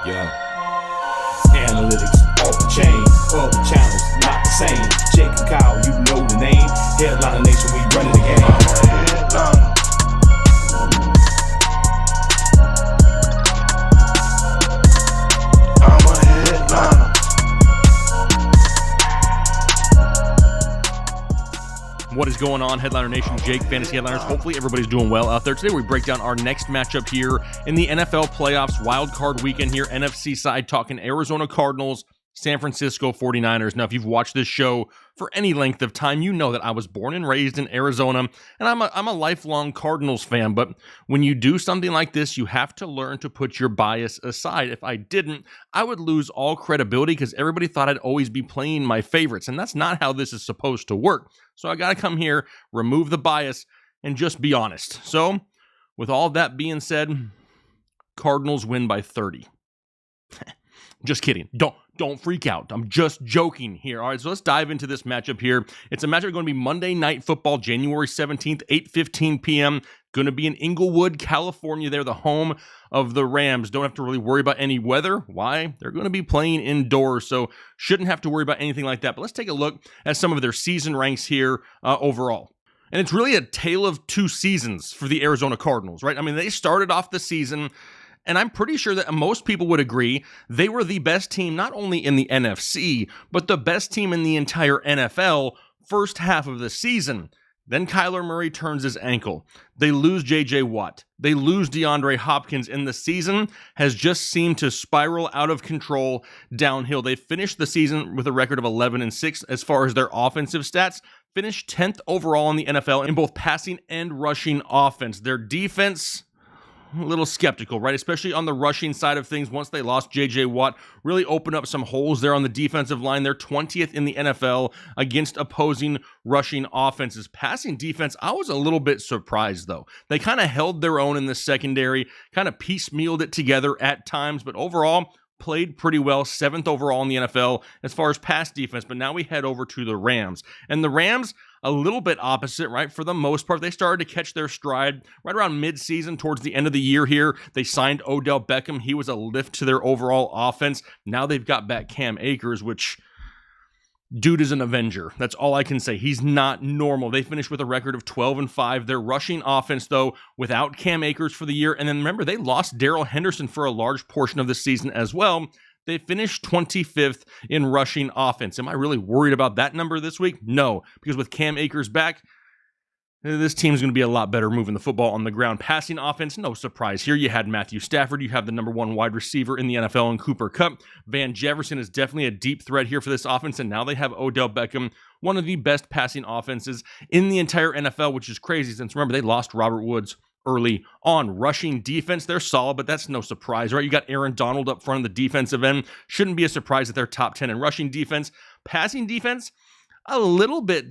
Yeah. Analytics off the chain, other channels not the same. Jake and Kyle, you know the name. Headliner Nation, we running the game. I'm a headliner. What is going on, Headliner Nation? Jake, Fantasy Headliners. Hopefully everybody's doing well out there. Today we break down our next matchup here in the NFL Playoffs Wildcard Weekend here, NFC side, talking Arizona Cardinals, San Francisco 49ers. Now, if you've watched this show for any length of time, you know that I was born and raised in Arizona, and I'm a lifelong Cardinals fan, but when you do something like this, you have to learn to put your bias aside. If I didn't, I would lose all credibility because everybody thought I'd always be playing my favorites, and that's not how this is supposed to work. So I got to come here, remove the bias, and just be honest. So, with all that being said, Cardinals win by 30. Just kidding. Don't freak out. I'm just joking here. All right, so let's dive into this matchup here. It's a matchup going to be Monday Night Football, January 17th, 8:15 p.m. Going to be in Inglewood, California. They're the home of the Rams. Don't have to really worry about any weather. Why? They're going to be playing indoors, so shouldn't have to worry about anything like that. But let's take a look at some of their season ranks here overall. And it's really a tale of two seasons for the Arizona Cardinals, right? I mean, they started off the season, and I'm pretty sure that most people would agree they were the best team, not only in the NFC, but the best team in the entire NFL first half of the season. Then Kyler Murray turns his ankle. They lose J.J. Watt. They lose DeAndre Hopkins, and the season has just seemed to spiral out of control downhill. They finished the season with a record of 11-6 as far as their offensive stats. Finished 10th overall in the NFL in both passing and rushing offense. Their defense, a little skeptical, right? Especially on the rushing side of things. Once they lost J.J. Watt, really opened up some holes there on the defensive line. They're 20th in the NFL against opposing rushing offenses. Passing defense, I was a little bit surprised, though. They kind of held their own in the secondary, kind of piecemealed it together at times, but overall, played pretty well, 7th overall in the NFL as far as pass defense. But now we head over to the Rams. And the Rams, a little bit opposite, right? For the most part, they started to catch their stride right around mid-season towards the end of the year here. They signed Odell Beckham. He was a lift to their overall offense. Now they've got back Cam Akers, which, dude is an Avenger. That's all I can say. He's not normal. They finished with a record of 12-5. Their rushing offense, though, without Cam Akers for the year. And then remember, they lost Darrell Henderson for a large portion of the season as well. They finished 25th in rushing offense. Am I really worried about that number this week? No, because with Cam Akers back, this team's going to be a lot better moving the football on the ground. Passing offense, no surprise here. You had Matthew Stafford. You have the number one wide receiver in the NFL in Cooper Kupp. Van Jefferson is definitely a deep threat here for this offense, and now they have Odell Beckham, one of the best passing offenses in the entire NFL, which is crazy since, remember, they lost Robert Woods early on. Rushing defense, they're solid, but that's no surprise, right? You got Aaron Donald up front of the defensive end. Shouldn't be a surprise that they're top 10 in rushing defense. Passing defense, a little bit,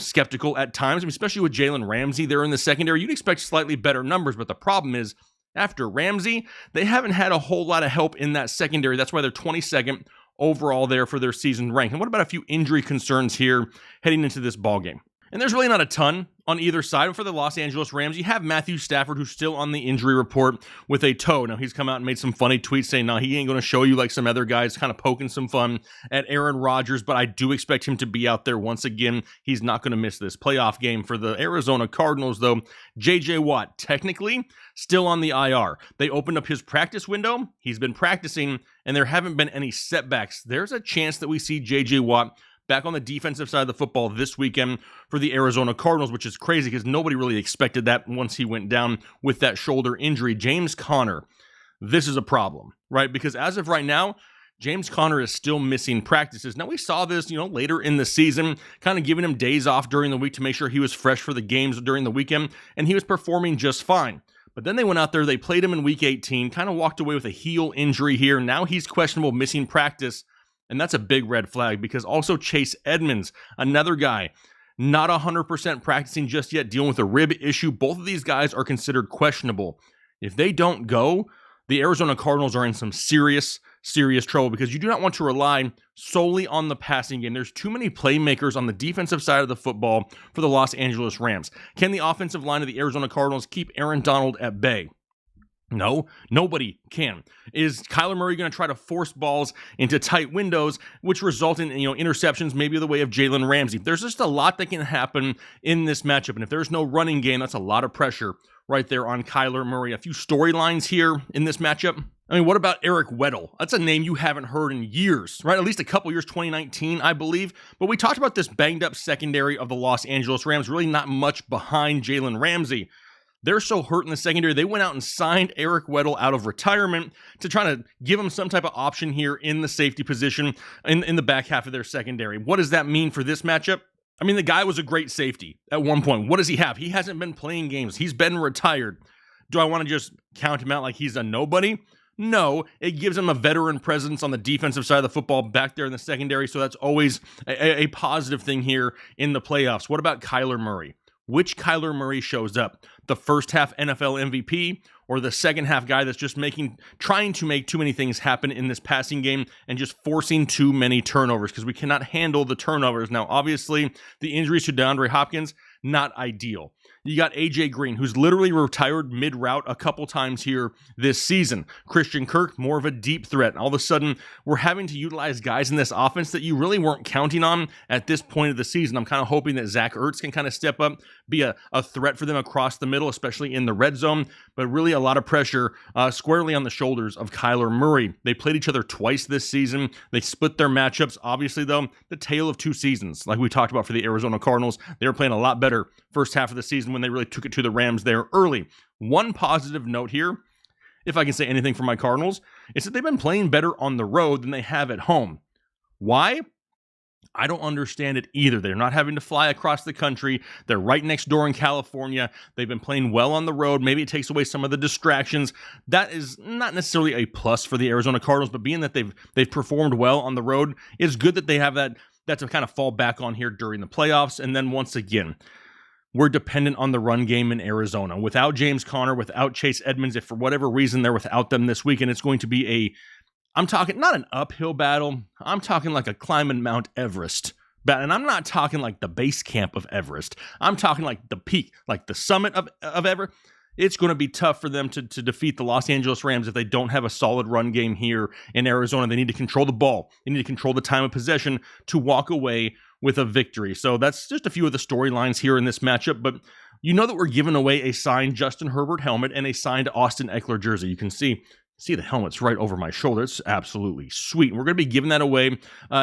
skeptical at times, especially with Jalen Ramsey there in the secondary. You'd expect slightly better numbers, but the problem is, after Ramsey, they haven't had a whole lot of help in that secondary. That's why they're 22nd overall there for their season rank. And what about a few injury concerns here heading into this ballgame? And there's really not a ton on either side. For the Los Angeles Rams, you have Matthew Stafford, who's still on the injury report with a toe. Now, he's come out and made some funny tweets saying, no, he ain't going to show you like some other guys, kind of poking some fun at Aaron Rodgers, but I do expect him to be out there once again. He's not going to miss this playoff game. For the Arizona Cardinals, though, J.J. Watt, technically still on the IR. They opened up his practice window. He's been practicing, and there haven't been any setbacks. There's a chance that we see J.J. Watt back on the defensive side of the football this weekend for the Arizona Cardinals, which is crazy because nobody really expected that once he went down with that shoulder injury. James Conner, this is a problem, right? Because as of right now, James Conner is still missing practices. Now, we saw this, later in the season, kind of giving him days off during the week to make sure he was fresh for the games during the weekend, and he was performing just fine. But then they went out there, they played him in Week 18, kind of walked away with a heel injury here. Now he's questionable, missing practice. And that's a big red flag because also Chase Edmonds, another guy, not 100% practicing just yet, dealing with a rib issue. Both of these guys are considered questionable. If they don't go, the Arizona Cardinals are in some serious trouble because you do not want to rely solely on the passing game. There's too many playmakers on the defensive side of the football for the Los Angeles Rams. Can the offensive line of the Arizona Cardinals keep Aaron Donald at bay? No, nobody can. Is Kyler Murray going to try to force balls into tight windows, which result in interceptions, maybe the way of Jalen Ramsey? There's just a lot that can happen in this matchup, and if there's no running game, that's a lot of pressure right there on Kyler Murray. A few storylines here in this matchup. I mean, what about Eric Weddle? That's a name you haven't heard in years, right? At least a couple years, 2019, I believe. But we talked about this banged up secondary of the Los Angeles Rams, really not much behind Jalen Ramsey. They're so hurt in the secondary, they went out and signed Eric Weddle out of retirement to try to give him some type of option here in the safety position in the back half of their secondary. What does that mean for this matchup? I mean, the guy was a great safety at one point. What does he have? He hasn't been playing games. He's been retired. Do I want to just count him out like he's a nobody? No, it gives him a veteran presence on the defensive side of the football back there in the secondary, so that's always a positive thing here in the playoffs. What about Kyler Murray? Which Kyler Murray shows up? The first half NFL MVP or the second half guy that's just trying to make too many things happen in this passing game and just forcing too many turnovers because we cannot handle the turnovers. Now, obviously, the injuries to DeAndre Hopkins, not ideal. You got AJ Green, who's literally retired mid-route a couple times here this season. Christian Kirk, more of a deep threat. All of a sudden, we're having to utilize guys in this offense that you really weren't counting on at this point of the season. I'm kind of hoping that Zach Ertz can kind of step up, be a threat for them across the middle, especially in the red zone, but really a lot of pressure squarely on the shoulders of Kyler Murray. They played each other twice this season. They split their matchups. Obviously, though, the tale of two seasons, like we talked about for the Arizona Cardinals, they were playing a lot better first half of the season when they really took it to the Rams there early. One positive note here, if I can say anything for my Cardinals, is that they've been playing better on the road than they have at home. Why? I don't understand it either. They're not having to fly across the country. They're right next door in California. They've been playing well on the road. Maybe it takes away some of the distractions. That is not necessarily a plus for the Arizona Cardinals, but being that they've performed well on the road, it's good that they have that to kind of fall back on here during the playoffs. And then once again, we're dependent on the run game in Arizona. Without James Conner, without Chase Edmonds, if for whatever reason they're without them this weekend, it's going to be I'm talking not an uphill battle. I'm talking like a climbing Mount Everest. And I'm not talking like the base camp of Everest. I'm talking like the peak, like the summit of Everest. It's going to be tough for them to defeat the Los Angeles Rams if they don't have a solid run game here in Arizona. They need to control the ball. They need to control the time of possession to walk away with a victory. So that's just a few of the storylines here in this matchup. But you know that we're giving away a signed Justin Herbert helmet and a signed Austin Eckler jersey. You can see the helmet's right over my shoulder. It's absolutely sweet. We're going to be giving that away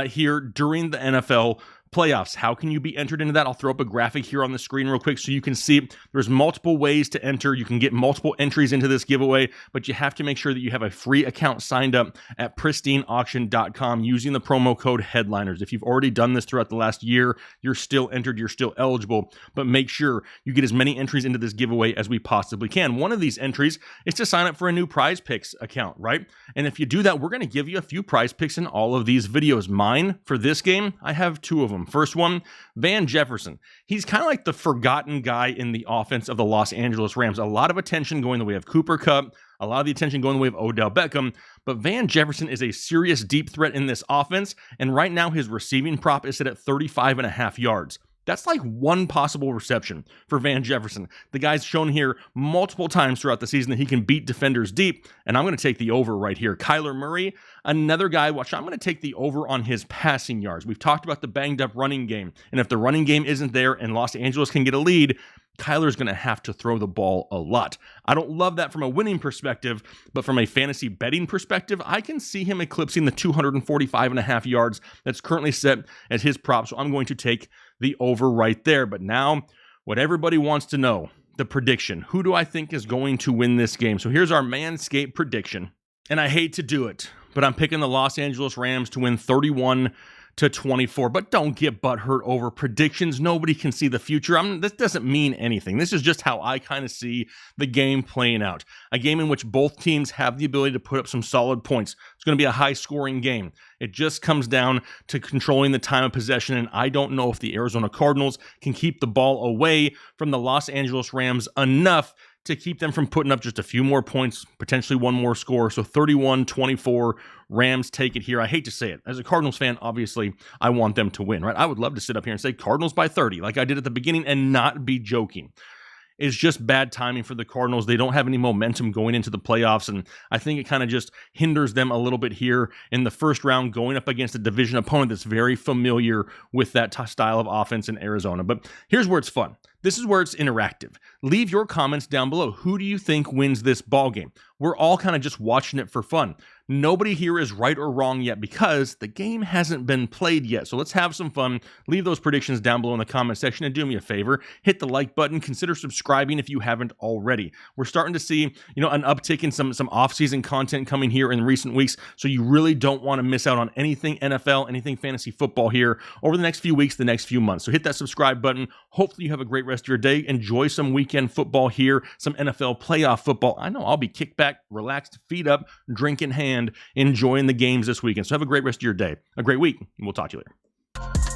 here during the NFL playoffs. How can you be entered into that? I'll throw up a graphic here on the screen real quick so you can see there's multiple ways to enter. You can get multiple entries into this giveaway, but you have to make sure that you have a free account signed up at pristineauction.com using the promo code headliners. If you've already done this throughout the last year, you're still entered, you're still eligible, but make sure you get as many entries into this giveaway as we possibly can. One of these entries is to sign up for a new PrizePicks account, right? And if you do that, we're going to give you a few PrizePicks in all of these videos. Mine for this game, I have two of them. First one, Van Jefferson. He's kind of like the forgotten guy in the offense of the Los Angeles Rams. A lot of attention going the way of Cooper Kupp, a lot of the attention going the way of Odell Beckham, but Van Jefferson is a serious deep threat in this offense, and right now his receiving prop is set at 35.5 yards. That's like one possible reception for Van Jefferson. The guy's shown here multiple times throughout the season that he can beat defenders deep, and I'm going to take the over right here. Kyler Murray, another guy, I'm going to take the over on his passing yards. We've talked about the banged up running game, and if the running game isn't there and Los Angeles can get a lead, Kyler's going to have to throw the ball a lot. I don't love that from a winning perspective, but from a fantasy betting perspective, I can see him eclipsing the 245.5 yards that's currently set as his prop, so I'm going to take the over right there. But now, what everybody wants to know, the prediction. Who do I think is going to win this game? So here's our Manscaped prediction, and I hate to do it, but I'm picking the Los Angeles Rams to win 31-24, but don't get butthurt over predictions. Nobody can see the future. This doesn't mean anything. This is just how I kind of see the game playing out. A game in which both teams have the ability to put up some solid points. It's going to be a high-scoring game. It just comes down to controlling the time of possession, and I don't know if the Arizona Cardinals can keep the ball away from the Los Angeles Rams enough to keep them from putting up just a few more points, potentially one more score. So 31-24, Rams take it here. I hate to say it. As a Cardinals fan, obviously, I want them to win, right? I would love to sit up here and say Cardinals by 30, like I did at the beginning, and not be joking. is just bad timing for the Cardinals. They don't have any momentum going into the playoffs, and I think it kind of just hinders them a little bit here in the first round, going up against a division opponent that's very familiar with that style of offense in Arizona. But here's where it's fun. This is where it's interactive. Leave your comments down below. Who do you think wins this ball game? We're all kind of just watching it for fun. Nobody here is right or wrong yet because the game hasn't been played yet. So let's have some fun. Leave those predictions down below in the comment section, and do me a favor, hit the like button. Consider subscribing if you haven't already. We're starting to see, an uptick in some off-season content coming here in recent weeks. So you really don't want to miss out on anything NFL, anything fantasy football here over the next few weeks, the next few months. So hit that subscribe button. Hopefully you have a great rest of your day. Enjoy some weekend football here, some NFL playoff football. I know I'll be kicked back, relaxed, feet up, drink in hand, enjoying the games this weekend. So have a great rest of your day, a great week, and we'll talk to you later.